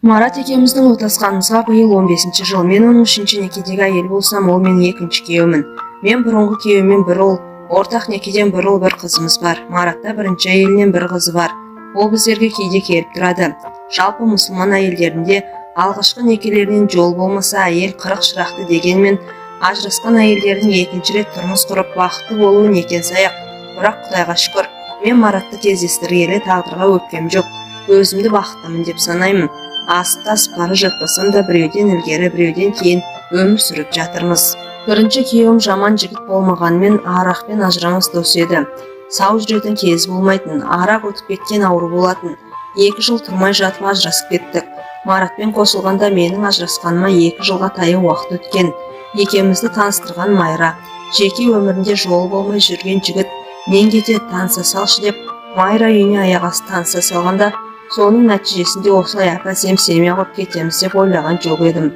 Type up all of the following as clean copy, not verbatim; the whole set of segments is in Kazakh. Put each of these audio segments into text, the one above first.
Марат екеуміздің отасқанымызға биыл 15-ші жыл. Мен оның үшінші некедегі әйел болсам, ол менің екінші күйеуімін. Мен бұрынғы күйеуіммен бір ұл, ортақ некеден бір ұл, бір қызымыз бар. Маратта бірінші әйелінен бір қызы бар. Ол біздерге кейде келіп тұрады. Жалпы мұсылман әйелдерінде алғашқы некелерінен жол болмаса, әйел 40 шырақты дегенмен, ажырасқан әйелдердің екінші рет тұрмыс құрып бақытты болуы некен саяқ. Бірақ Құдайға шүкір, мен Маратты кездестіргелі тағдырға өкпем жоқ. Өзімді бақыттымын деп санаймын. Асып-тасып бара жатпасам да біреуден ілгері, біреуден кейін өмір сүріп жатырмыз. Бірінші күйеуім жаман жігіт болмағанмен, арақпен ажырамас дос еді. Сау жүретін кезі болмайтын, арақ өтіп кеткен ауру болатын. 2 жыл тұрмай жатып ажырасып кеттік. Маратпен қосылғанда менің ажырасқаныма 2 жылға таяу уақыт өткен. Екеумізді таныстырған Майра. Жеке өмірінде жолы болмай жүрген жігіт мен кетеді, таныса салшы деп Майра үйіне аяқ асты таныса салғанда, соның нәтижесінде осылай әп-әсем семья құрып кетеміз деп ойлаған жоқ едім.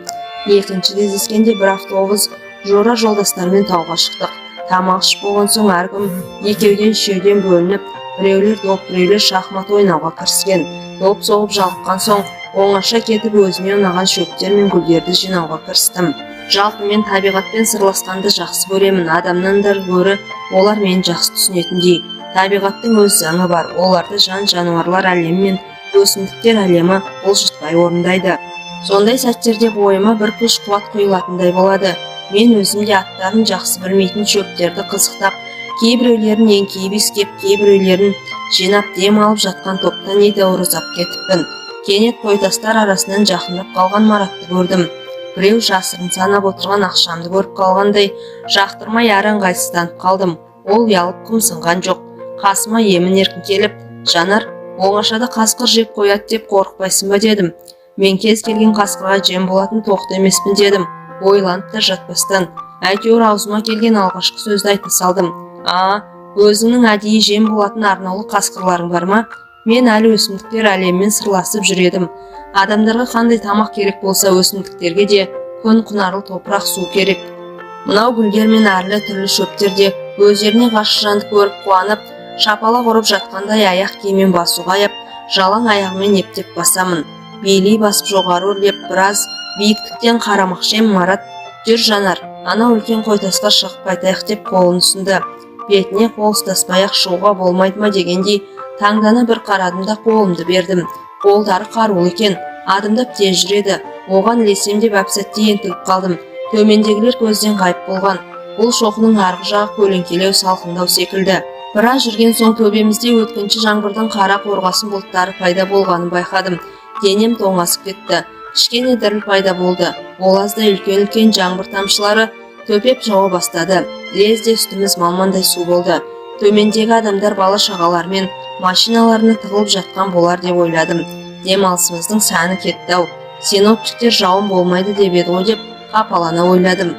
Екінші кездескенде бір автобус жора жолдастармен тауға шықтық. Тамақ ішіп болған соң әркім екеуден үшеуден бөлініп, біреулер доп, біреулер шахмат ойнауға кіріскен. Доп соғып жалыққан соң оңаша кетіп өзіме ұнаған шөптер мен гүлдерді жинауға кірістім. Жалпы мен табиғатпен сырласқанды жақсы көремін. Адамнан да гөрі олар мені жақсы түсінетіндей. Табиғаттың өз заңы бар. Оларды жан-жануарлар әлемі мен өсімдіктер әлемі бұлжытпай орындайды. Сондай сәттерде бойыма бір күш-қуат құйылатындай болады. Мен өзімде аттарын жақсы білмейтін шөптерді қызықтап, кейбіреулерін еңкейіп иіскеп, кейбіреулерін жинап дем алып жатқан топтан едәуір ұзап кетіппін. Кенет тойтастар арасынан жақындап қалған Маратты көрдім. Біреу жасырын санап отырған ақшамды көріп қалғандай, жақтырмай ыңғайсызданып қалдым. Ол ұялып қымсынған жоқ. Қасыма емін-еркін келіп, «Жанар, оңашада қасқыр жеп қояды деп қорықпайсың ба?» дедім. Мен кез келген қасқырға жем болатын тоқты емеспін дедім. Ойланып та жатпастан, әйтеуір аузыма келген алғашқы сөзді айта салдым. Өзіңнің әдейі жем болатын арнаулы қасқырларың бар ма? Мен әлі өсімдіктер әлемімен сырласып жүредім. Адамдарға қандай тамақ керек болса, өсімдіктерге де күн құнарлы топырақ су керек. Мынау гүлдер мен әрлі түрлі шөптерде өздеріне ғашық жанды көріп қуанып, шапалақ ұрып жатқандай аяқ киіммен басуға аяп, жалаң аяғымен ептеп басамын. Бейлей басып жоғары өрлеп, біраз биіктіктен қарамақшы ем. Марат, жүр Жанар, ана үлкен қойтасқа шығып қайтайық деп қолын ұсынды. Бетіне қол ұстаспай-ақ шығуға болмайды ма дегендей таңдана бір қарадым да қолымды бердім. Қолдары қарулы екен, адымдап тез жүреді. Оған ілесем деп әп-сәтте ентігіп қалдым. Төмендегілер көзден ғайып болған. Бұл шоқының арғы жағы көлеңкелеу, салқындау секілді. Біраз жүрген соң төбемізде өткінші жаңбырдың қара қорғасын бұлттары пайда болғанын байқадым. Денем тоңасып кетті. Кішкене діріл пайда болды. Ол азда үлкен-үлкен жаңбыр тамшылары төпеп жауа бастады. Лезде үстіміз малмандай су болды. Төмендегі адамдар бала шағалармен машиналарына тығылып жатқан болар деп ойладым. Демалысымыздың сәні кетті-ау. Синоптиктер жауын болмайды деп еді ғой деп қапалана ойладым.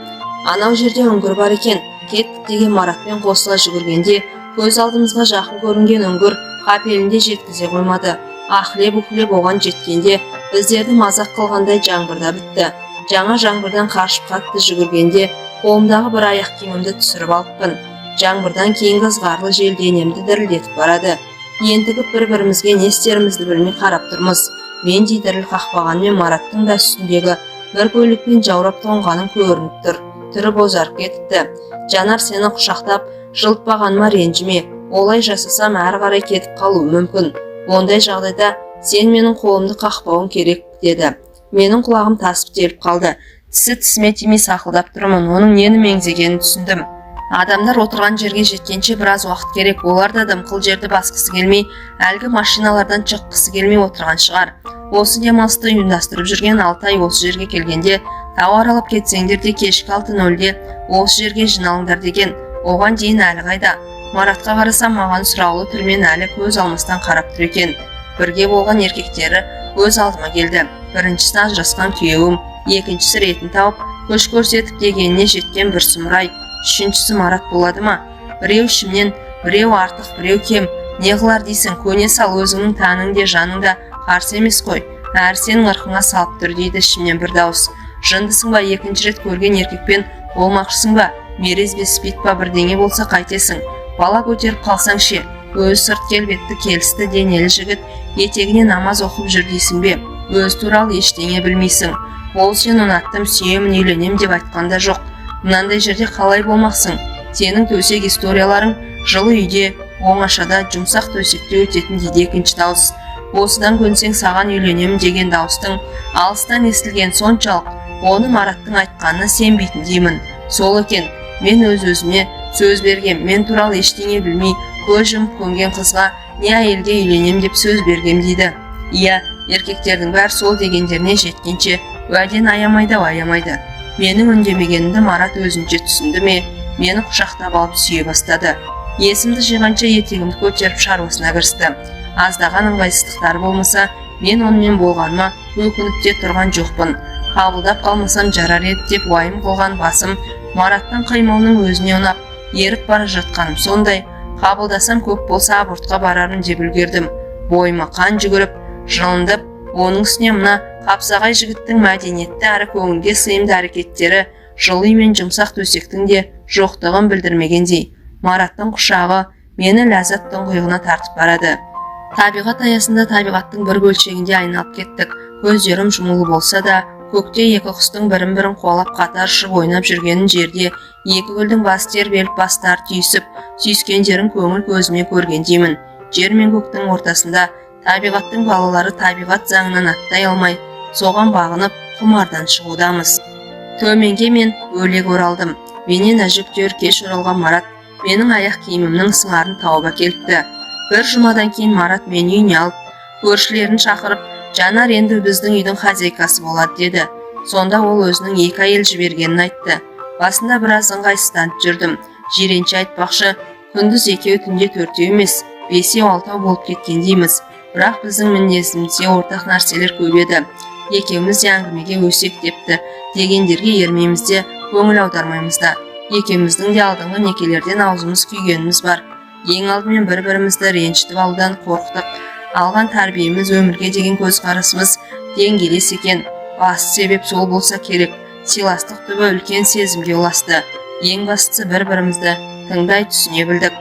Анау жерде үңгір бар екен. Кеттік деген Маратпен қосыла жүгіргенде көз алдымызға жақын көрінген үңгір қапелінде жеткізе қоймады. Ахлеп-ухлеп оған жеткенде біздерді мазақ қылғандай жаңбырда бітті. Жаңа жаңбырдан қашып қатты жүгіргенде қолымдағы бір аяқ киімімді түсіріп алыппын. Жаңбырдан кейінгі ызғарлы жел денемді дірілдетіп барады. Ентігіп бір-бірімізге не істерімізді білмей қарап тұрмыз. Мендей діріл қақпағанмен Мараттың да үстіндегі бір көйлекпен жаурап тоңғаның көрініп тұр. Түрі бозарып кетіпті. Жанар, сені құшақтап жылытпағаныма ренжіме. Олай жасасам әрі қарай кетіп қалуы мүмкін. Ондай жағдайда сен менің қолымды қақпауың керек деді. Менің құлағым тасып теліп қалды. Тісі тісіме тимей сақылдап тұрмын. Оның нені меңзегенін түсіндім. Адамдар отырған жерге жеткенше біраз уақыт керек. Олар да дымқыл жерді басқысы келмей, әлгі машиналардан шыққысы келмей отырған шығар. Осы демалысты ұйымдастырып жүрген Алтай осы жерге келгенде, тау аралап кетсеңдер де кешкі 6:00-де осы жерге жиналыңдар деген. Оған дейін әлі қайда? Маратқа қарасам, маған сұраулы түрмен әлі көз алмастан қарап тұр екен. Бірге болған еркектері өз алдыма келді. Біріншісі ажырасқан күйеуім, екіншісі ретін тауып, көш көрсетіп дегеніне жеткен бір сұмырай, үшіншісі Марат болады ма? Біреу ішімнен, біреу артық, біреу кем. Не қылар дейсің? Көне сал, өзіңнің тәнің де жаның да қарсы емес қой. Әр сенің ырқыңа салып тұр дейді ішімнен бір дауыс. Жындысың ба? Екінші рет көрген еркекпен болмақшысың ба? Мерез бе, спит па, бірдеңе болса қайтесің? Бала көтеріп қалсаң ше? Өзі сырт келбетті, келісті денелі жігіт етегіне намаз оқып жүр дейсің бе? өз туралы ештеңе білмейсің. Ол сен ұнаттым, сүйемін, үйленем деп айтқанда жоқ. Мынандай жерде қалай болмақсың? Сенің төсек историяларың жылы үйде, оңашада, жұмсақ төсекте өтетін дейді екінші дауыс. Осыдан көнсең саған үйленемін деген дауыстың алыстан естілген соншалық, оны Мараттың айтқанына сенбейтін деймін. Сол екен, мен өз-өзіме сөз бергем, мен туралы ештеңе білмей, көз жұмып көнген қызға не әйелге үйленем деп сөз бергем дейді. Иә, еркектердің бәрі сол дегендеріне жеткенше уәден аямайды. Менің үндемегенімді Марат өзінше түсінді ме, мені құшақтап алып сүйе бастады. Есімді жиғанша етегімді көтеріп шаруасына кірісті. Аздаған ыңғайсыздықтар болмаса, мен онымен болғаныма өкініп те тұрған жоқпын. Қабылдап қалмасам жарар еді деп уайым қылған басым Мараттың қимылының өзіне ұнап, еріп бара жатқаным сондай. Қабылдасам көп болса абортқа барармын деп үлгердім. Бойыма қан жүгіріп, жылындып, оның үстіне мына қапсағай жігіттің мәдениетті әрі көңілге сыйымды әрекеттері жылы мен жұмсақ төсектің де жоқтығын білдірмегендей. Мараттың құшағы мені ләззат тұңғиығына тартып барады. Табиғат аясында табиғаттың бір бөлшегінде айналып кеттік. Көздерім жұмулы болса да, көкте екі құстың бірін-бірін қуалап қатар ұшып ойнап жүргенін, жерде екі гүлдің басы тербеліп бастары түйісіп, сүйіскендерін көңіл көзіме көргендеймін. Жер мен көктің ортасында табиғаттың балалары табиғат заңынан аттай алмай, соған бағынып құмардан шығудамыз. Төменге мен өлег оралдым. Менен әжептәуір кеш оралған Марат менің аяқ киімімнің сыңарын тауып әкеліпті. Бір жұмадан кейін Марат мені үйіне алып, көршілерін шақырып, Жанар енді біздің үйдің хозяйкасы болады деді. Сонда ол өзінің екі әйел жібергенін айтты. Басында біраз ыңғайсызданып жүрдім. Жиренше айтпақшы, күндіз екеу, түнде төртеу емес, 5-6 болып кеткендейміз. Бірақ біздің мінезімізде ортақ нәрселер көп еді. Екеуміз де әңгімеге өсек депті дегендерге ермейміз де, көңіл аудармаймыз да. Екеуміздің де алдыңғы некелерден аузымыз күйгеніміз бар. Ең алдымен бір-бірімізді ренжітіп алудан қорықтық. Алған тәрбиеміз, өмірге деген көзқарасымыз деңгейлес екен. Басты себеп сол болса керек. Сыйластық түбі үлкен сезімге ұласты. Ең бастысы бір-бірімізді тыңдай түсіне білдік.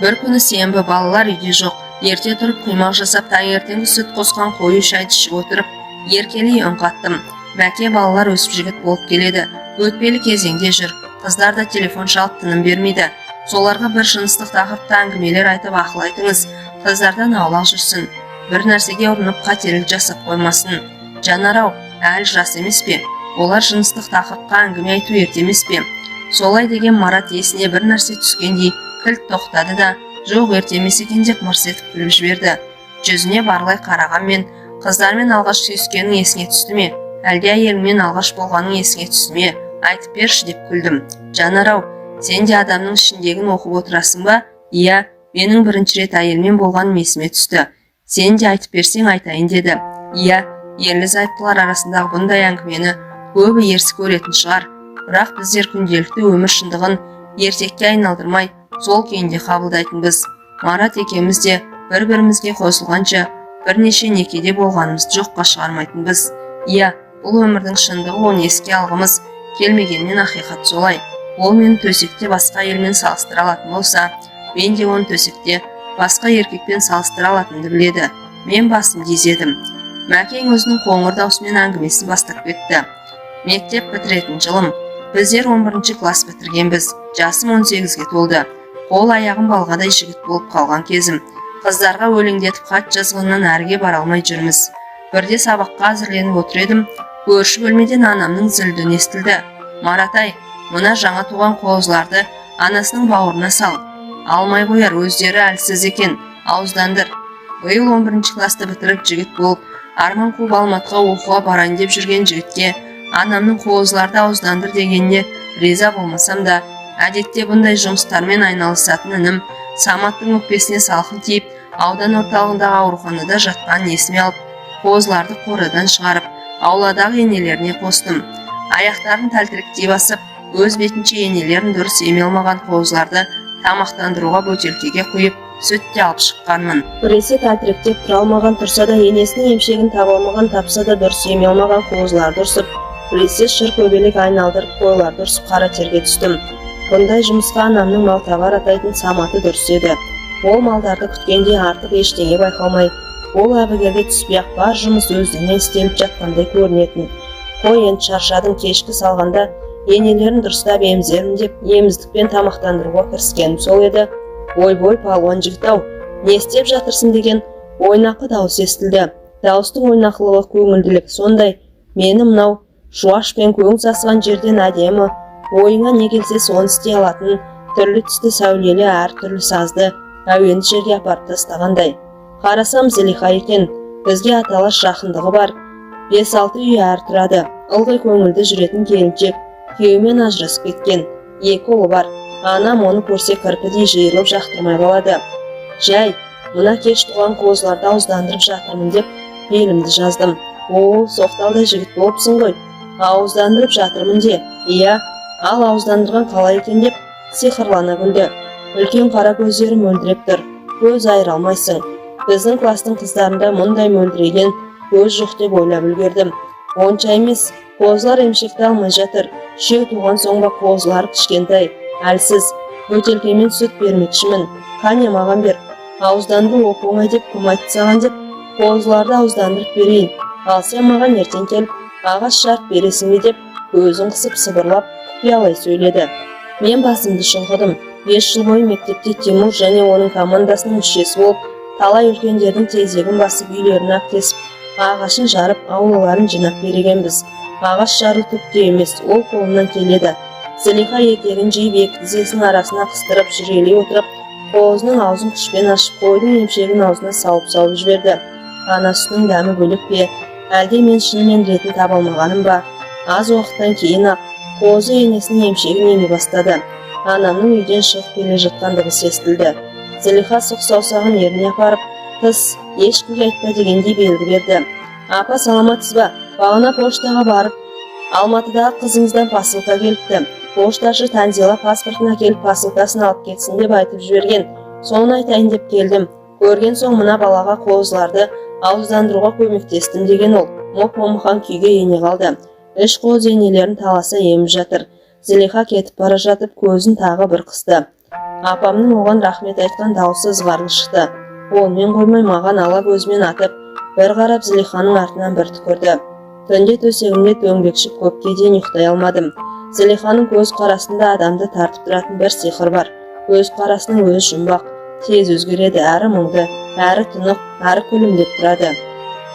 Бір күні сенбі, балалар үйде жоқ. Ерте тұрып құймақ жасап, таңертеңгі сүт қосқан қою шайды ішіп отырып, еркелей үн қаттым. Мәке, балалар өсіп жігіт болып келеді. Өтпелі кезеңде жүр. Қыздар да телефон шалып тыным бермейді. Соларға бір жыныстық тақырыпта әңгімелер айтып ақыл айтыңыз. Қыздардан аулақ жүрсін. Бір нәрсеге ұрынып қателік жасап қоймасын. Жанар-ау, әлі жас емес пе? Олар жыныстық тақырыпқа әңгіме айту ерте емес пе? Солай деген Марат есіне бір нәрсе түскендей кілт тоқтады да, жоқ, ерте емес екен деп мырс етіп күліп жіберді. Жүзіне барлай қарағанмен, қыздармен алғаш сүйіскенің есіңе түсті ме? Әлде әйеліңмен алғаш болғаның есіңе түсті ме? Айтып берші деп күлдім. Жанар-ау, сен де адамның ішіндегін оқып отырасың ба? Иә, менің бірінші рет әйелмен болғаным есіме түсті. Сен де айтып берсең айтайын деді. Иә, ерлі-зайыптылар арасындағы бұндай әңгімені көбі ерсі көретін шығар. Бірақ біздер күнделікті өмір шындығын ертекке айналдырмай, сол күйінде қабылдайтынбыз. Марат екеуміз де бір-бірімізге қосылғанша бірнеше некеде болғанымызды жоққа шығармайтынбыз. Иә, бұл өмірдің шындығы, оны еске алғымыз келмегенмен ақиқат солай. Ол мені төсекте басқа әйелмен салыстыра алатын болса, мен де оны төсекте басқа еркекпен салыстыра алатынды біледі. Мен басым дезедім. Мәкең өзінің қоңыр даусымен әңгімесін бастап кетті. Мектеп бітіретін жылым. Біздер 11 класс бітіргенбіз. Жасым 18-ге толды. Қол аяғым балғадай жігіт болып қалған кезім. Қыздарға өлеңдетіп хат жазғаннан әріге бара алмай жүрміз. Бірде сабаққа әзірленіп отыр едім. Көрші бөлмеден анамның зілді естілді. Маратай, мына жаңа туған қозыларды анасының бауырына сал. Алмай қояр, өздері әлсіз екен. Ауыздандыр. Биыл 11 класты бітіріп жігіт болып, арман қуып Алматыға оқуға барайын деп жүрген жігітке анамның қозыларды ауыздандыр дегеніне риза болмасам да, әдетте бұндай жұмыстармен айналысатын інім Саматтың өкпесіне салқын тиіп, аудан орталығындағы ауруханада жатқан есіме алып, қозыларды қорадан шығарып, ауладағы енелеріне қостым. Аяқтарын тәлтіректей басып, өз бетінше енелерін дұрыс еме алмаған қозыларды тамақтандыруға бөтелкеге құйып, сүтте алып шыққанмын. Біресе тәлтіректеп тұра алмаған, тұрса да енесінің емшегін таба алмаған, тапса да дұрыс еме алмаған қозыларды ұрсып, біресе шыр көбелек айналдырып қойларды ұрсып қара терге түстім. Бұндай жұмысқа анамның малтабар атайтын Саматы дұрыс еді. Ол малдарды күткенде артық ештеңе байқалмай, Ол әбігерге түспей-ақ бар жұмыс өздігінен істеліп жатқандай көрінетін. Қой, енді шаршадың, кешкі салғанда енелерін дұрыстап емізермін деп еміздікпен тамақтандыруға кіріскенім сол еді. Ой-бой, палуан жігіт-ау, не істеп жатырсың деген ойнақы дауыс естілді. Дауыстың ойнақылығы, көңілділік сондай. Мені мынау шуаш пен көң сасыған жерден әдемі, ойыңа не келсе соны істей алатын, түрлі түсті сәулелі әртүрлі сазды әуенді жерге апарып тастағандай. Қарасам Зылиха екен, бізге аталас жақындығы бар. 5-6 үй әр тұрады, ылғи көңілді жүретін келіншек, күйеуімен ажырасып кеткен, 2 ұлы бар. Анам оны көрсе кірпідей жиырылып жақтырмай қалады. Жай, мына кеш туған қозыларды ауыздандырып жатырмын деп белімді жаздым. Ол, соқталдай жігіт болыпсың ғой, ауыздандырып жатырмын де. Иә, ал ауыздандырған қалай екен деп сиқырлана күлді. Үлкен қара көздері мөлдіреп тұр, көз айыра алмайсың. Біздің кластың қыздарында мұндай мөлдіреген көз жоқ деп ойлап үлгердім. Онша емес, қозылар емшекті алмай жатыр. Үшеу туған соң ба қозылар кішкентай, әлсіз, бөтелкемен сүт бермекшімін. Қане маған бер, ауызданды оп оңай деп кім айтты саған деп қозыларды ауыздандырып берейін. Ал сен маған ертең келіп ағаш жарып бересің бе деп көзін қысып сыбырлап құпиялай сөйледі. Мен басымды шұлғыдым. 5 жыл бойы мектепте Тимур және оның командасының мүшесі болып, талай үлкендердің тезегін басып үйлерін кесіп, ағашын жарып, аулаларын жинап берегенбіз. Ағаш жару түкте емес, ол қолымнан келеді. Зылиха етегін жиып екі тізесінің арасына қыстырып жүрелей отырып, қозының аузын күшпен ашып, қойдың емшегін аузына салып жіберді. Ана сүтінің дәмі бөлек пе, әлде мен шынымен ретін таба алмағаным ба? Аз уақыттан кейін-ақ қозы енесінің емшегін еме бастады. Анамның үйден шығып келе жатқан дыбыс естілді. Зылиха сұқ саусағын ерніне апарып, тыс, ешкімге айтпа дегендей белгі берді. Апа, саламатсыз ба? Бағана поштаға барып, Алматыдағы қызыңыздан посылка келіпті. Пошташы Танзила паспортын әкеліп посылкасын алып кетсін деп айтып жіберген. Соны айтайын деп келдім. Көрген соң мына балаға қозыларды ауыздандыруға көмектестім деген ол. Моп-момқан күйге ене қалды. 3 қоз енелерін таласа еміп жатыр. Зылиха кетіп бара жатып көзін тағы бір қысты. Апамның оған рахмет айтқан дауысы ызғарлы шықты. Онымен қоймай маған ала көзімен атып, бір қарап Зылиханың артынан бір түкірді. Түнде төсегімде дөңбекшіп көпке дейін ұйықтай алмадым. Зылиханың көз қарасында адамды тартып тұратын бір сиқыр бар. Көз қарасының өзі жұмбақ, тез өзгереді, әрі мұңды, әрі тұнық, әрі күлімдеп тұрады.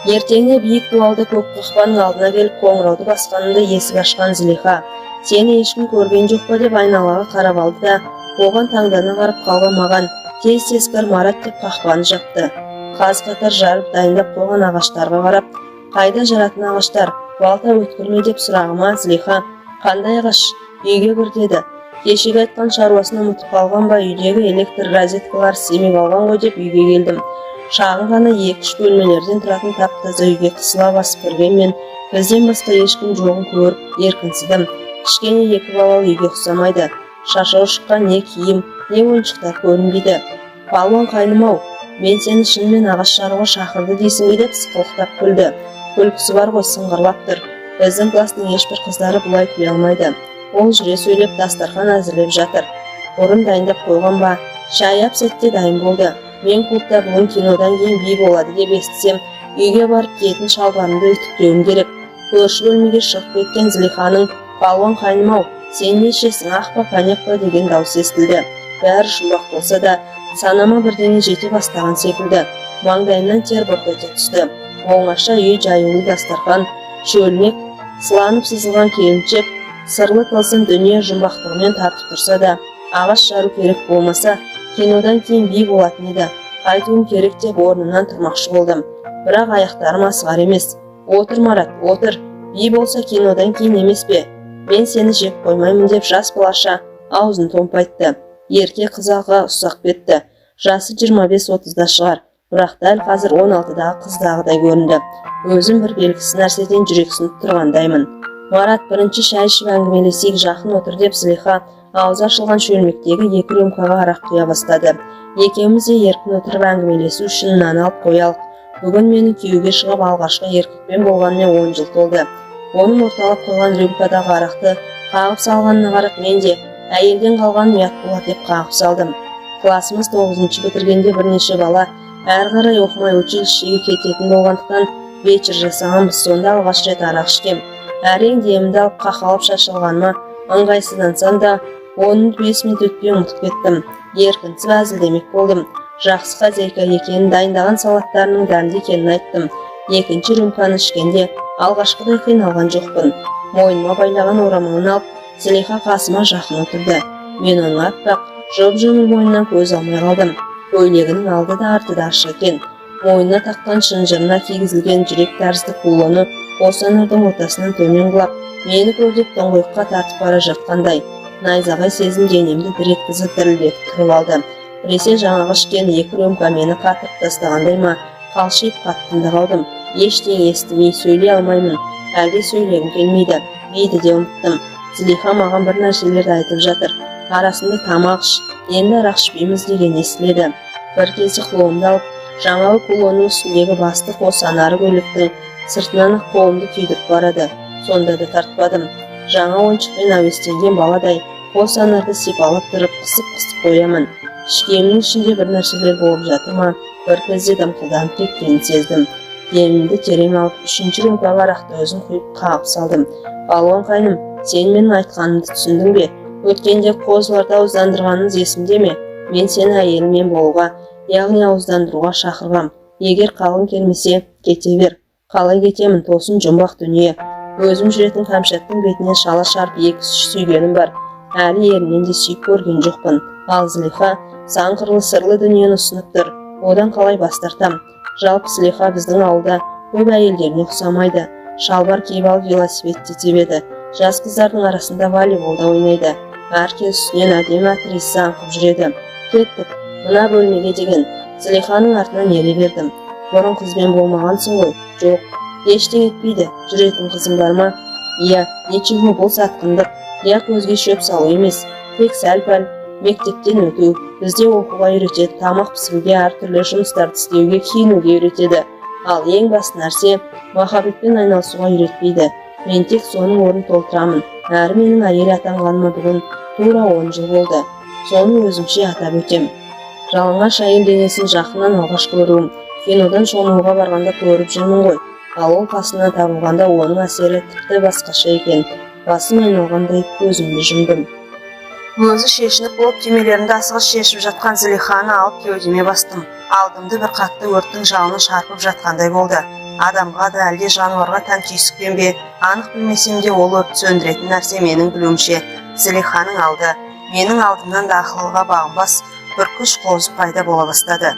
Ертеңіне биік дуалды көк қақпаның алдына келіп қоңырауды басқанында есік ашқан Зылиха, сені ешкім көрген жоқ па деп айналаға қарап алды да, оған таңдана қарап қалған маған, тез кір Марат деп қақпаны жапты. Қаз қатар жарып дайындап қойған ағаштарға қарап, қайда жаратын ағаштар, балта өткірме деп сұрағыма Зылиха, қандай ағаш, үйге кір деді. Кешегі айтқан шаруасын ұмытып қалған ба, үйдегі электр розеткалар семеп алған ғой деп үйге келдім. Шағын ғана 2-3 бөлмелерден тұратын тап-таза үйге қысыла басып кіргенмен, бізден басқа ешкім жоғын көріп еркінсідім. Кішкене 2 балалы үйге ұқсамайды. Шашау шыққан не киім, не ойыншықтар көрінбейді. Палуан қайным-ау, мен сені шынымен ағаш жаруға шақырды дейсің бе деп сықылықтап күлді. Күлкісі бар ғой, сыңғырлап тұр. Біздің кластың ешбір қыздары бұлай күле алмайды. Ол жүре сөйлеп дастархан әзірлеп жатыр. Бұрын дайындап қойған ба, шай әп-сәтте дайын болды. Мен клубта бүгін кинодан кейін би болады деп естісем, үйге барып киетін шалбарымды үтіктеуім керек. Көрші бөлмеге шығып кеткен Зылиханың, палуан қайным-ау, сен не ішесің, ақ па, коньяк па деген дауыс естілді. Бәрі жұмбақ болса да, санама бірдеңе жете бастаған секілді. Маңдайымнан тер бұрқ ете түсті. Оңаша үй, жаюлы дастархан, шөлмек, сыланып сызылған келіншек, сырлы тылсым дүние жұмбақтығымен тартып тұрса да, ағаш жару керек болмаса, кинодан кейін би болатын еді. Қайтуым керек деп орнымнан тұрмақшы болдым. Бірақ аяқтарым асығар емес. Отыр Марат, отыр. Би болса кинодан кейін емес пе? Мен сені жеп қоймаймын деп жас балаша аузын томпайтты. Ерке қызаға ұсақ бетті. Жасы 25-30-да шығар. Бірақ дәл қазір 16-дағы қыздағыдай көрінді. Өзім бір белгісіз нәрседен жүрексініп тұрғандаймын. Марат, бірінші шай ішіп әңгімелесейік, жақын отыр деп Зылиха аузы ашылған шөлмектегі 2 рюмкаға арақ құя бастады. Екеуміз де еркін отырып әңгімелесу үшін нан алып қоялық. Бүгін менің күйеуге шығып алғашқы еркекпен болғанымен 10 жыл толды. Оның орталап қойған рюмкадағы арақты қағып салғанына қарап мен де әйелден қалған ұят болады деп қағып салдым. Классымыз 9-шы бітіргенде бірнеше бала Әрі қарай оқымай училищеге кететін болғандықтан вечер жасағанбыз. Сонда алғаш рет арақ ішкем. Әрең демімді алып қақалып шашылғаныма ыңғайсыздансам да 10-5 минут өтпей ұмытып кеттім. Еркінсіп әзілдемек болдым. Жақсы хозяйка екенін, дайындаған салаттарының дәмді екенін айттым. Екінші рюмканы ішкенде алғашқыдай қиналған жоқпын. Мойныма байлаған орамалын алып, Зылиха қасыма жақын отырды. Мен оның аппақ, жып-жылы мойнынан көз алмай қалдым. Көйлегінің алды да арты да ашық екен. Мойнына таққан шынжырына кигізілген жүрек тәрізді кулоны қосанардың ортасынан төмен құлап, мені көрдеп тұңғиыққа тартып бара жатқандай. Найзағай сезім денемді дір еткізіп дірілдетіп тұрып алды. Біресе жаңағы ішкен 2 рюмка мені қатырып тастағандай ма, қалшиып қаттында қалдым. Ештеңе естімей сөйлей алмаймын. Әлде сөйлегім келмейді. Бейді де ұмыттым. Зылиха маған бір нәрселерді айтып жатыр. Арасында тамақ іш, енді арақ ішпейміз деген естіледі. Бір кезде қолымды алып, жаңағы кулонның үстіндегі басты қос анары көйлектің сыртынан қолымды күйдіріп барады. Сонда да тартпадым. Жаңа ойыншықпен әуестенген баладай қос анарды сипалап тұрып қысып қоямын. Ішкемнің ішінде бір нәрселер болып жатыр ма? Бір кезде дымқылданып кеткенін сездім. Демімді терең алып, 3-ші рюмкаға арақты өзім құйып қағып салдым. Балуан қайным, сен менің айтқанымды түсіндің бе? Өткенде қозыларды ауыздандырғаныңыз есімде ме? Мен сені әйелімен болуға, яғни ауыздандыруға шақырғам. Егер қалың келмесе, кете бер. Қалай кетемін, тосын жұмбақ дүние. Өзім жүретін Кәмшаттың бетінен шала шарп 2-3 сүйгенім бар. Әлі ерінен де сүйіп көрген жоқпын. Ал Зылиха сан қырлы сырлы дүниені ұсынып тұр. Одан қалай бас тартам? Жалпы Зылиха біздің ауылда көп әйелдеріне ұқсамайды. Шалбар киіп алып велосипедте тебеді. Жас қыздардың арасында волейболда ойнайды. Әркез үстінен әдемі актриса аңқып жүреді. Кеттік, мына бөлмеге деген. Зылиханың артынан ере бердім. Бұрын қызбен болмағансың ғой? Жоқ, ештеңе етпейді. Жүретін қызым бар ма? Иә, ничего, бұл сатқындық. Я көзге шөп салу емес. Тек сәл-пәл мектептен өту. Бізде оқуға үйретеді, тамақ пісіруге, әртүрлі жұмыстарды істеуге, киінуге үйретеді. Ал ең басты нәрсе махаббатпен айналысуға үйретпейді. Мен тек соның орнын толтырамын. Әрі менің әйел атанғаныма бүгін тура 10 жыл болды. Соны өзімше атап өтем. Жалаңаш әйел денесін жақыннан алғаш көруім. Кинодан шомылуға барғанда көріп жүрмін ғой. Ал ол қасына табылғанда оның әсері тіпті басқаша екен. Басым айналғандай көзімді жұмдым. Өзі шешініп болып түймелерімді асығыс шешіп жатқан Зылиханы алып кеудеме бастым. Алдымды бір қатты өрттің жалыны шарпып жатқандай болды. Адамға да әлде жануарға тән түйсікпен бе, анық білмесем де ол өртті сөндіретін нәрсе менің білуімше Зылиханың алды. Менің алдымнан да ақылға бағынбас бір күш қозып пайда бола бастады.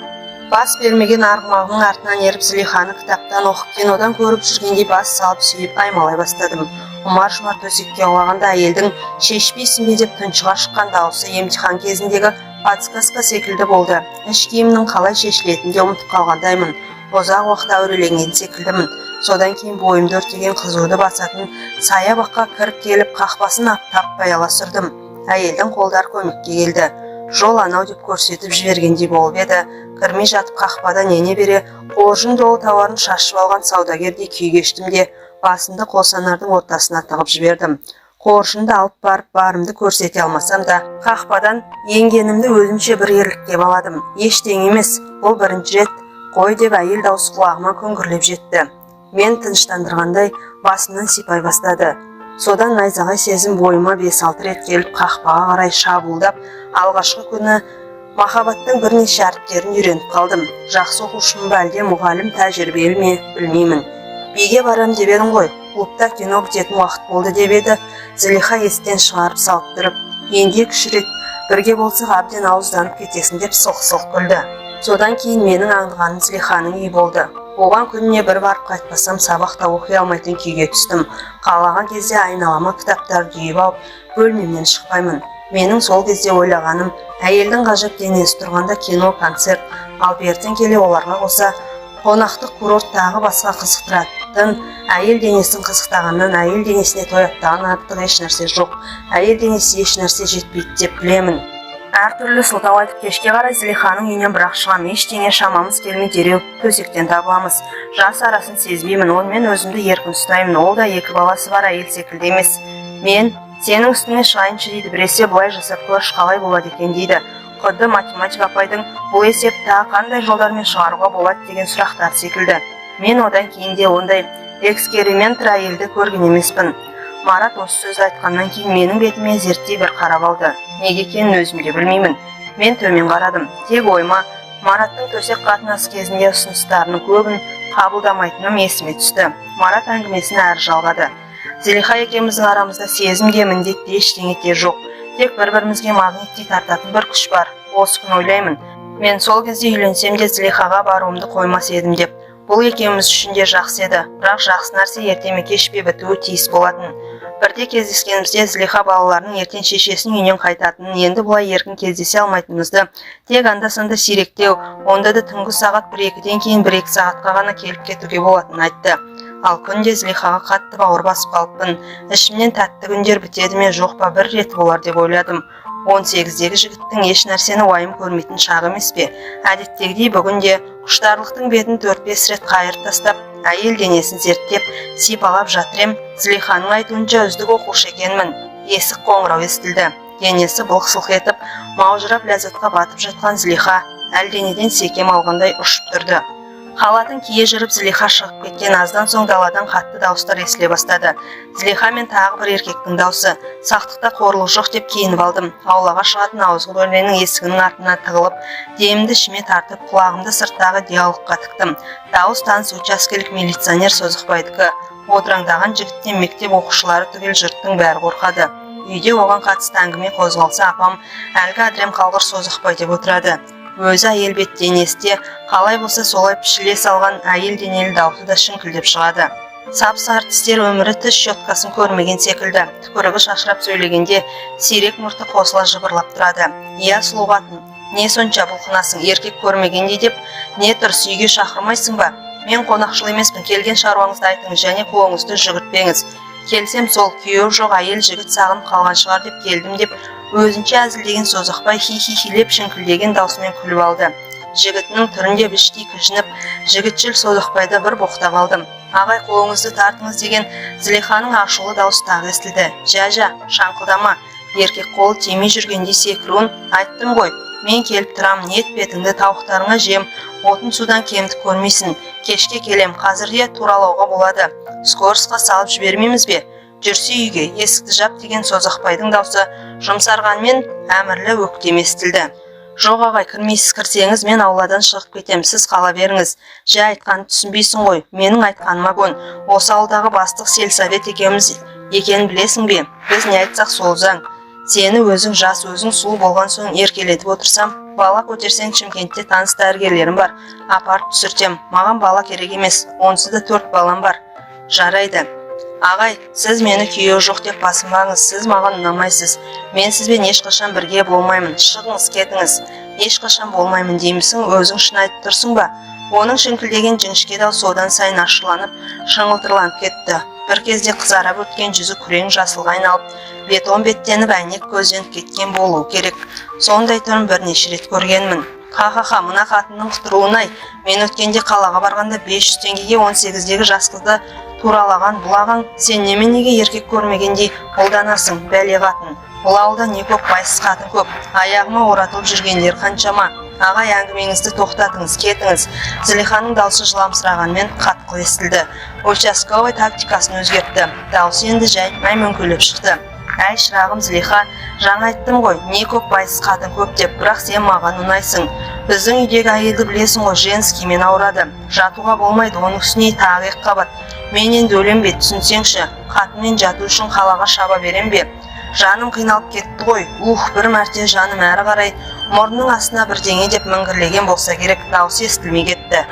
Бас бермеген арғымағымның артынан еріп Зылиханы кітаптан оқып, кинодан көріп жүргендей бас салып сүйіп аймалай бастадым. Ұмар-жұмар төсекке құлағанда әйелдің шешпейсің бе деп тұншыға шыққан дауысы емтихан кезіндегі подсказка секілді болды. Іш киімнің қалай шешілетінін де ұмытып қалғандаймын. Ұзақ уақыт әуреленген секілдімін. Содан кейін бойымды өртеген қызуды басатын саябаққа кіріп келіп қақпасын таппай ала сүрдім. Әйелдің қолдары көмекке келді. Жол анау деп көрсетіп жібергендей болып еді. Кірмей жатып қақпадан ене бере қоржын толы тауарын шашып алған саудагердей күй кештім де басымды қосанардың ортасына тығып жібердім. Қоржынды алып барып барымды көрсете алмасам да қақпадан енгенімді өзімше бір ерлікке баладым. Ештеңе емес, бұл бірінші рет. Қой деп әйел даусы құлағыма күңгірлеп жетті. Мен тыныштандырғандай басымнан сипай бастады. Содан найзағай сезім бойыма 5-6 рет келіп қақпаға қарай шабуылдап, алғашқы күні махаббаттың бірнеше әріптерін үйреніп қалдым. Жақсы оқушымын ба әлде мұғалім тәжірибелі ме білмеймін. Биге барам деп едің ғой, клубта кино бітетін уақыт болды деп еді. Зылиха естен шығарып салып тұрып, енді 2 рет бірге болсақ әбден ауызданып кетесің деп сылқ-сылқ күлді. Содан кейін менің аңдығаным Зылиханың үйі болды. Оған күніне бір барып қайтпасам сабақта оқи алмайтын күйге түстім. Қалаған кезде айналама кітаптарды үйіп алып, бөлмемнен шықпаймын. Менің сол кезде ойлағаным, әйелдің ғажап денесі тұрғанда кино, концерт, ал бертін келе оларға қоса қонақтық курорт тағы басқа қызықтыратын. Әйел денесін қызықтағаннан әйел денесіне тояттаған артық еш нәрсе жоқ. Әйел денесі еш нәрсе жетпейді деп білемін. Әртүрлі сылтау айтып кешке қарай Зылиханың үйінен бірақ шығам. Ештеңе шамамыз келмей дереу төсектен табыламыз. Жас арасын сезбеймін, онымен өзімді еркін ұстаймын. Ол да 2 баласы бар әйел секілді емес. Мен сенің үстіңе шығайыншы дейді, біресе бұлай жасап көрші қалай болады екен дейді. Құдды математика апайдың бұл есепті қандай жолдармен шығаруға болады деген сұрақтар секілді. Мен одан кейін де ондай эксперимент әйелді көрген емеспін. Марат осы сөзді айтқаннан кейін менің бетіме зерттей бір қарап алды. Неге екенін өзім де білмеймін. Мен төмен қарадым. Тек ойыма Мараттың төсек қатынасы кезінде ұсыныстарының көбін қабылдамайтыным есіме түсті. Марат әңгімесін әрі жалғады. Зелиха екеуміздің арамызда сезімге міндетті ештеңе де жоқ. Тек бір-бірімізге магниттей тартатын бір күш бар. Осы күн ойлаймын. Мен сол кезде үйленсем де Зелихаға баруымды қоймас едім деп. Бұл екеуміз үшін де жақсы еді. Бірақ жақсы нәрсе ерте ме кеш пе бітуі тиіс болатын. Бірде кездескенімізде Зелиха балаларының ертең шешесінің үйінен қайтатынын, енді бұлай еркін кездесе алмайтынымызды, тек анда-санда сиректеу, онда да түнгі сағат 1-2-ден кейін 1-2 сағатқа ғана келіп кетуге болатынын айтты. Ал күнде Зелихаға қатты бауыр басып қалыппын. Ішімнен тәтті күндер бітеді ме жоқ па, бір рет болар деп ойладым. 18-дегі жігіттің еш нәрсені уайым көрмейтін шағы емес пе? Әдеттегідей бүгінде құштарлықтың бетін 4-5 рет қайырып тастап, әйел денесін зерттеп, сипалап жатыр ем. Зелиханың айтуынша үздік оқушы екенмін. Есік қоңырау естілді. Денесі былқ-сылқ етіп, маужырап ләззатқа батып жатқан Зелиха әлденеден секем алғандай ұшып тұрды. Халатын кие жүріп Зелиха шығып кеткен аздан соң даладан қатты дауыстар естіле бастады. Зелиха мен тағы бір еркектің даусы. Сақтықта қорлық жоқ деп киініп алдым. Аулаға шығатын ауызғы бөлменің есігінің артына тығылып, демімді ішіме тартып, құлағымды сырттағы диалогқа тіктім. Дауыс таныс учаскелік милиционер Созықбайдікі. Одыраңдаған жігіттен мектеп оқушылары түгел жұрттың бәрі қорқады. Үйде оған қатысты әңгіме қозғалса, апам әлгі әдірем қалғыр Созықбай деп отырады. Өзі әйел бет денесте, қалай болса солай пішіле салған әйел денелі даусы да шіңкілдеп шығады. Сап-сары тістер өмірі тіс щеткасын көрмеген секілді. Түкірігі шашырап сөйлегенде сирек мұрты қосыла жыбырлап тұрады. Иә, сұлу қатын, не сонша бұлқынасың, еркек көрмегендей деп, не тұрыс үйге шақырмайсың ба? Мен қонақшыл емеспін, келген шаруаңызды айтыңыз және қолыңызды жүгіртпеңіз. Келсем сол күйеу жоқ әйел жігіт сағынып қалған шығар деп келдім деп, өзінше әзілдеген Созықбай хи-хи-хилеп шіңкілдеген даусымен күліп алды. Жігітінің түрінде біштей кіжініп, жігітшіл Созықбайды бір боқтап алдым. Ағай, қолыңызды тартыңыз деген Зелиханың ашулы даусы тағы естілді. Жа, шаңқылдама, еркек қолы тимей жүргенде секіруін айттым ғой. Мен келіп тұрам, ниет бетіңді тауықтарыңа жем, отын судан кемді көрмейсің. Кешке келем, қазірде туралауға болады. Скорысқа салып жібермейміз бе? Жүрсе үйге, есікті жап деген Созықбайдың даусы жұмсарғанмен әмірлі өктем естілді. Жоқ ағай, кірмейсіз, кірсеңіз мен ауладан шығып кетем, сіз қала беріңіз. Жа айтқанын түсінбейсің ғой, менің айтқаныма көн. Осы ауылдағы бастық Селсовет екеуміз екенін білесің бе? Біз не айтсақ сол заң. Сені өзің жас, өзің сұлу болған соң еркелетіп отырсам, бала көтерсең Шымкентте таныс дәрігерлерім бар, апарып түсіртем. Маған бала керек емес, онсыз да 4 балам бар. Жарайды. Ағай, сіз мені күйеу жоқ деп басынбаңыз, сіз маған ұнамайсыз. Мен сізбен ешқашан бірге болмаймын, шығыңыз кетіңіз. Ешқашан болмаймын деймісің, өзің шын айтып тұрсың ба? Оның шіңкілдеген жіңішке даусы одан сайын ашуланып, шыңылтырланып кетті. Бір кезде қызарып өткен жүзі күрең жасылға айналып, бетон беттеніп әйнек көзденіп кеткен болуы керек. Сондай түрін бірнеше рет көргенмін. Ха-ха-ха, мына қатынның құтыруын-ай. Мен өткенде қалаға барғанда 500 теңгеге 18-дегі жас қызды туралаған бұлағаң, сен неменеге еркек көрмегендей қолданасың, бәле қатын. Бұл ауылда не көп байсыз қатын көп. Аяғыма оратылып жүргендер қаншама. Ағай, әңгімеңізді тоқтатыңыз, кетіңіз. Зелиханың даусы жыламсырағанмен қатқыл естілді. Участковый тактикасын өзгертті. Даусы енді жай мәймөңкелеп шықты. Әй шырағым Зелиха, жаңа айттым ғой, не көп байсыз қатын көп деп, бірақ сен маған ұнайсың. Біздің үйдегі әйелді білесің ғой, женскиймен ауырады. Жатуға болмайды, оның үстіне тағы екіқабат. Мен енді өлем бе, түсінсеңші, қатынмен жату үшін қалаға шаба берем бе? Жаным қиналып кетті ғой. Бір мәрте жаным әрі қарай мұрнының астына бірдеңе деп міңгірлеген болса керек, даусы естілмей кетті.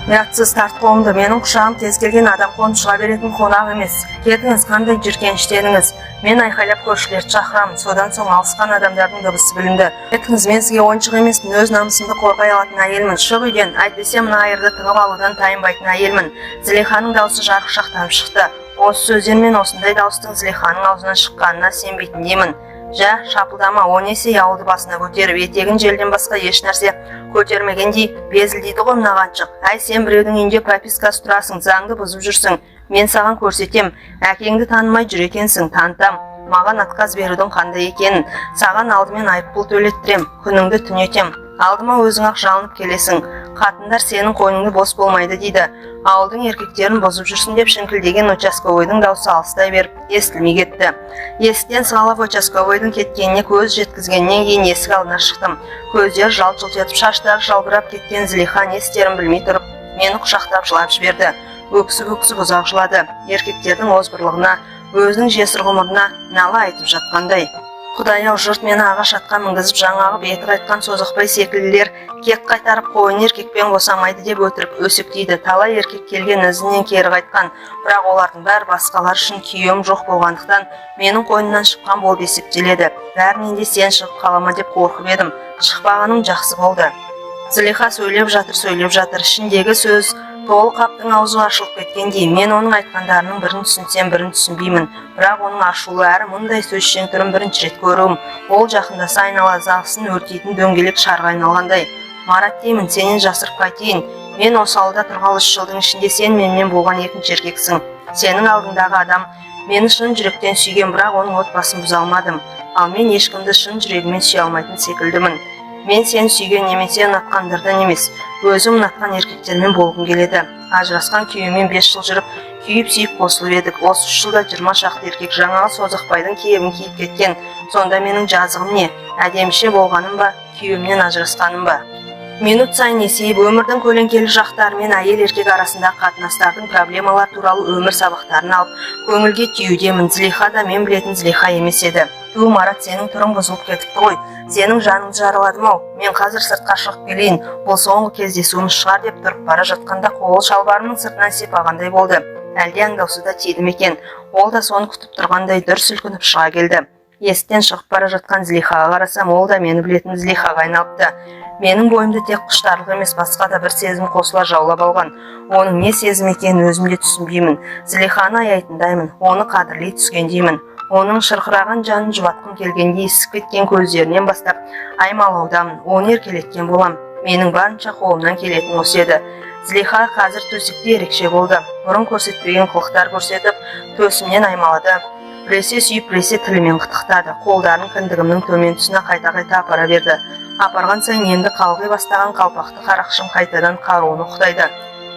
Ұятсыз тарт қолымды, менің құшағым кез келген адам қонып шыға беретін қонақ емес. Кетіңіз, қандай жүркеніштеріңіз. Мен айқайлап көршілерді шақырамын, содан соң алысқан адамдардың дыбысы білінді. Кетіңіз, мен сізге ойыншық емеспін, өз намысымды қорғай алатын әйелмін. Шық үйден, әйтпесе мына айырды тығып алудан тайынбайтын әйелмін. Зелиханың даусы жарықшақтанып шықты. Осы сөздермен осындай дауыстың Зелиханың аузынан шыққанына сенбейтін деймін. Жа, шапылдама, о несі ауылды басына көтеріп, етегін желден басқа еш нәрсе көтермегендей безілдейді ғой мына қаншық. Әй, сен біреудің үйінде пропискасы тұрасың, заңды бұзып жүрсің. Мен саған көрсетем, әкеңді танымай жүр екенсің, танытам. маған отказ берудің қандай екенін, саған алдымен айыппұл төлеттірем, күніңді түнетем, алдыма өзің ақ жалынып келесің, қатындар сенің қойныңды бос болмайды дейді. Ауылдың еркектерін бұзып жүрсің деп шіңкілдеген участковойдың даусы алыстай беріп естілмей кетті. Есіктен сығалап участковойдың кеткеніне көз жеткізгеннен кейін есік алдына шықтым. Көздері жалт-жұлт етіп, шаштары жалбырап кеткен Зылиха не істерін білмей тұрып, мені құшақтап жылап жіберді. Өксіп ұзақ жылады. Еркектердің озбырлығына, өзінің жесір ғұмырына нала айтып жатқандай. Құдай-ау, жұрт мені ағаш атқа мінгізіп, жаңағы беті қайтқан созықбай секілділер кек қайтарып қойын еркекпен босамайды деп өтірік өсектейді. Талай еркек келген ізінен кері қайтқан, бірақ олардың бәрі басқалар үшін күйеуім жоқ болғандықтан менің қойнымнан шыққан болып есептеледі. Бәрінен де сен шығып қалама деп қорқып едім. Шықпағаным жақсы болды. Зылиха сөйлеп жатыр. Ішіндегі сөз толы қаптың аузы ашылып кеткендей. Мен оның айтқандарының бірін түсінсем, бірін түсінбеймін. Бірақ оның ашулы әрі мұндай сөзшең түрін бірінші рет көруім. Ол жақындаса айнала зағысын өртейтін дөңгелек шарға айналғандай. Марат деймін, сенен жасырып қайтейін. Мен осы ауылда тұрғалы 3 жылдың ішінде сен менімен болған екінші еркексің. Сенің алдыңдағы адам мені шын жүректен сүйген, бірақ оның отбасын бұза алмадым. Ал мен ешкімді шын жүрегімен сүйе алмайтын секілдімін. Мен сені сүйген немесе ұнатқандырдан емес, өзім ұнатқан еркектермен болғым келеді. Ажырасқан күйеумен 5 жыл жүріп, күйіп-сүйіп қосылып едік. Осы 3 жылда 20 шақты еркек жаңағы созықбайдың кебін киіп кеткен. Сонда менің жазығым не? Әдеміше болғаным ба, күйеуімнен ажырасқаным ба? Минут сайын есейіп, өмірдің көлеңкелі жақтары мен әйел еркек арасындағы қатынастардың проблемалар туралы өмір сабақтарын алып, көңілге түйудемін. Зылиха да мен білетін Зылиха емес еді. Ту, Марат, сенің түрің бұзылып кетіпті ғой. Сенің жаныңды жараладым-ау. Мен қазір сыртқа шығып келейін. Бұл соңғы кездесуіміз шығар деп тұрып бара жатқанда қол шалбарымның сыртынан сипағандай болды. Әлде аңдаусы да тиді ме екен? Ол да соны күтіп тұрғандай дүр сілкініп шыға келді. Есіктен шығып бара жатқан Зылихаға қарасам, ол да мені білетін Зылихаға айналыпты. Менің бойымды тек құштарлық емес, басқа да бір сезім қосыла жаулап алған. Оның не сезім екенін өзім де түсінбеймін. Зылиханы аяйтындаймын, оны қадірлей түскендеймін. Оның шырқыраған жанын жұбатқым келгенде ісіп кеткен көздерінен бастап аймалаудамын, оны еркелеткен болам. Менің барынша қолымнан келетін осы еді. Зылиха қазір төсекте ерекше болды. Бұрын көрсетпеген қылықтар көрсетіп, төсімнен аймалады. Біресе сүйіп, біресе тілімен қытықтады. Қолдарын кіндігімнің төмен тұсына қайта-қайта апара берді. Апарған сайын енді қалғи бастаған қалпақты қарақшым қайтадан қаруын ұқтайды.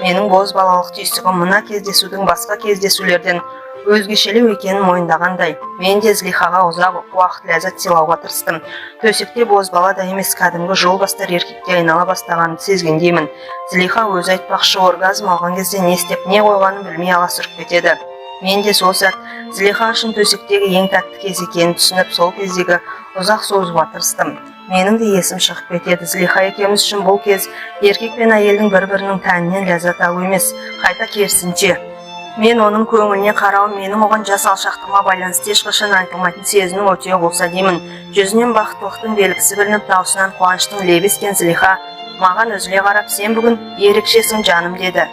Менің боз балалық түйсігім мына кездесудің басқа кездесулерден өзгешелеу екенін мойындағандай. Мен де Зылихаға ұзақ уақыт ләззат сыйлауға тырыстым. Төсекте боз бала да емес, кәдімгі жол бастар еркекке айнала бастағанын сезгендеймін. Зылиха өзі айтпақшы, оргазм алған кезде не істеп не қойғанын білмей аласұрып кетеді. Мен де сол сәт Зылиха үшін төсектегі ең тәтті кез екенін түсініп, сол кездегі ұзақ созуға тырыстым. Менің де есім шығып кетеді. Зылиха екеуміз үшін бұл кез еркек пен әйелдің бір-бірінің тәнінен ләззат алу емес, қайта керісінше. Мен оның көңіліне қарауым менің оған жас алшақтығыма байланысты ешқашан айтылмайтын сезімнің өтеуі болса деймін. Жүзінен бақыттылықтың белгісі білініп, даусынан қуаныштың лебі ескен Зылиха маған үзіле қарап, сен бүгін ерекшесің жаным деді.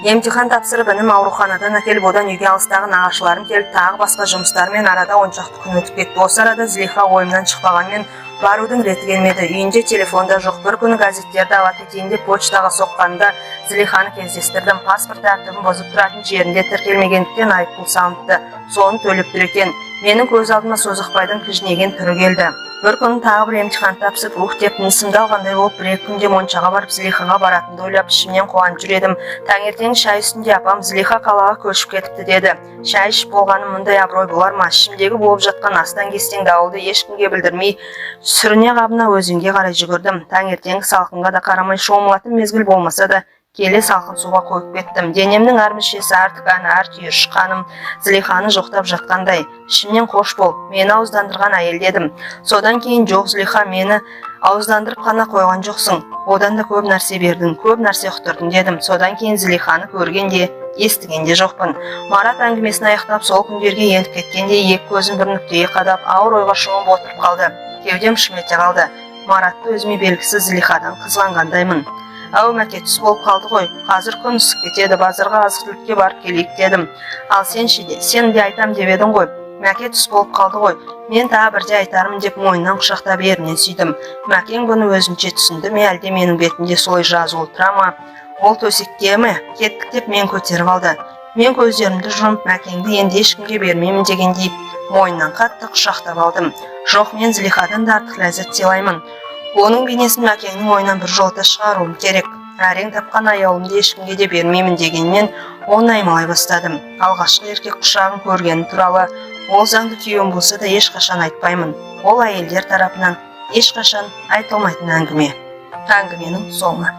Емтихан тапсырып, інім ауруханадан әкеліп, одан үйге алыстағы нағашыларым келіп, тағы басқа жұмыстармен арада 10 шақты күн өтіп кетті. Осы арада Зылиха ойымнан шықпағанмен барудың реті келмеді. Үйінде телефонда жоқ. Бір күні газеттерді ала кетейін деп почтаға соққанда Зылиханы кездестірдім. Паспорт тәртібін бұзып тұратын жерінде тіркелмегендіктен айыппұл салыныпты. Соны төлеп тұр екен. Менің көз алдыма созықбайдың кіжінеген түрі келді. Бір күні тағы бір емтихан тапсырып, деп тынысымды алғандай болып, 1-2 күнде моншаға барып Зылихаға баратынды ойлап ішімнен қуанып жүр едім. Таңертең шай үстінде апам Зылиха қалаға көшіп кетіпті деді. Шай ішіп болғаным мұндай абырой болар ма? Ішімдегі болып жатқан астан-кестен дауылды ешкімге білдірмей, сүріне қабына өзенге қарай жүгірдім. Таңертеңгі салқынға да қарамай, шомылатын мезгіл болмаса да келе салқын суға қойып кеттім. Денемнің әр мүшесі, әр тіканы, әр түйір шыққаным Зылиханы жоқтап жатқандай. Ішімнен қош бол, мені ауыздандырған әйел дедім. Содан кейін жоқ, Зылиха, мені ауыздандырып қана қойған жоқсың. Одан да көп нәрсе бердің, көп нәрсе ұқтырдың дедім. Содан кейін Зылиханы көргенде, естігенде жоқпын. Марат әңгімесін аяқтап, сол күндерге еніп кеткенде екі көзім бір нүктеге қадап, ауыр ойға шомып отырып қалды. Кеудем шым ете қалды. Маратты өзіме белгісіз Зылихадан қызғанғандаймын. Ау, мәке, түс болып қалды ғой. Қазір күн ысып кетеді, базарға азық-түлікке барып келейік дедім. Ал сен де айтам деп едің ғой. Мәке, түс болып қалды ғой. Мен тағы бірде айтармын деп мойнынан құшақтап ерінен сүйдім. Мәкең бұны өзінше түсінді ме, әлде менің бетімде солай жазулы тұра ма? Ол төсекте ме? Кеттік деп мен көтеріп алды. Мен көздерімді жұмып Мәкеңді енді ешкімге бермеймін дегендей мойнынан қатты құшақтап алдым. Жоқ, мен Зылихадан да артық ләззат сыйлаймын. Оның бейнесін Мәкеңнің ойынан бір жолата шығаруым керек. Әрең тапқан аяулымды ешкімге де бермеймін дегенмен оны аймалай бастадым. Алғашқы еркек құшағын көргені туралы ол заңды күйеуім болса да ешқашан айтпаймын. Ол әйелдер тарапынан ешқашан айтылмайтын әңгіме. Әңгіменің соңы.